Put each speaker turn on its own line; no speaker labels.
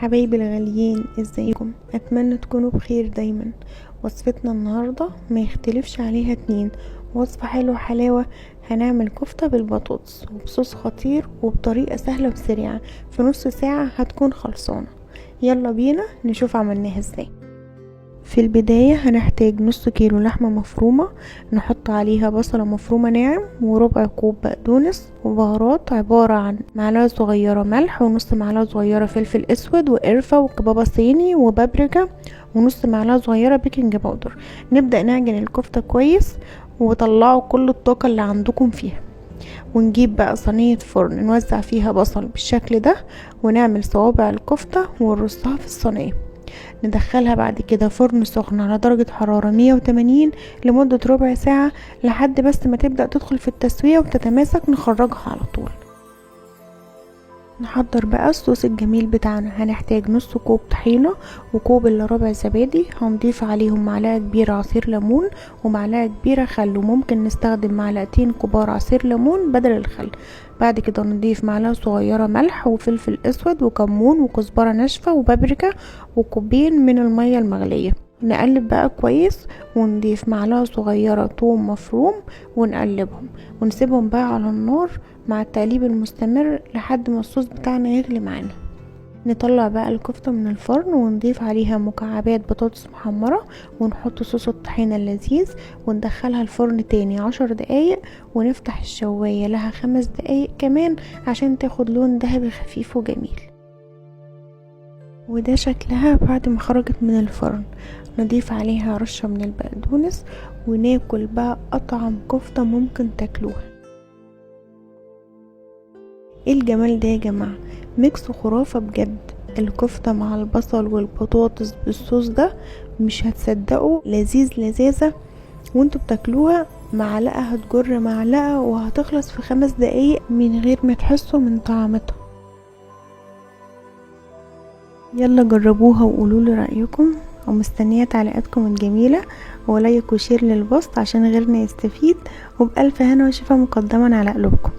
حبايبي الغاليين، ازيكم؟ اتمنى تكونوا بخير دايما. وصفتنا النهاردة ما يختلفش عليها اتنين، وصفة حلوة حلاوة. هنعمل كفتة بالبطاطس وبصوص خطير وبطريقة سهلة وسريعة، في نص ساعة هتكون خلصانة. يلا بينا نشوف عملناها ازاي. في البداية هنحتاج نص كيلو لحمة مفرومة، نحط عليها بصلة مفرومة ناعم وربع كوب بقدونس، وبهارات عبارة عن معلقة صغيرة ملح ونص معلقة صغيرة فلفل اسود وقرفة وكبابة صيني وبابريكا ونص معلقة صغيرة بيكنج باودر. نبدأ نعجن الكفتة كويس وطلعوا كل الطاقة اللي عندكم فيها، ونجيب بقى صينية فرن نوزع فيها بصل بالشكل ده، ونعمل صوابع الكفتة ونرصها في الصينية. ندخلها بعد كده فرن سخن على درجة حرارة 180 لمدة ربع ساعة، لحد بس ما تبدأ تدخل في التسوية وتتماسك. نخرجها على طول. نحضر بقى الصوص الجميل بتاعنا. هنحتاج نص كوب طحينة وكوب الا ربع زبادي، هنضيف عليهم معلقة كبيرة عصير ليمون ومعلقة كبيرة خل، وممكن نستخدم معلقتين كبار عصير ليمون بدل الخل. بعد كده نضيف معلقة صغيرة ملح وفلفل اسود وكمون وكزبرة ناشفة وبابريكا وكوبين من المية المغلية. نقلب بقى كويس ونضيف معلقة صغيرة توم مفروم ونقلبهم ونسيبهم بقى على النار مع التقليب المستمر لحد ما الصوص بتاعنا يغلي معانا. نطلع بقى الكفتة من الفرن ونضيف عليها مكعبات بطاطس محمرة ونحط صوص الطحينة اللذيذ وندخلها الفرن تاني 10 دقايق، ونفتح الشواية لها 5 دقايق كمان عشان تاخد لون ذهبي خفيف وجميل. وده شكلها بعد ما خرجت من الفرن. نضيف عليها رشة من البقدونس وناكل بقى أطعم كفتة ممكن تاكلوها. ايه الجمال ده يا جماعة؟ ميكس خرافة بجد. الكفتة مع البصل والبطاطس بالصوص ده مش هتصدقوا، لذيذ لذاذة. وانتوا بتاكلوها معلقة هتجر معلقة وهتخلص في 5 دقايق من غير ما تحسوا من طعمتها. يلا جربوها وقولولي رأيكم، ومستنية تعليقاتكم الجميلة ولايك وشير للبوست عشان غيرنا يستفيد. وبألف هنا وشفا مقدما على قلوبكم.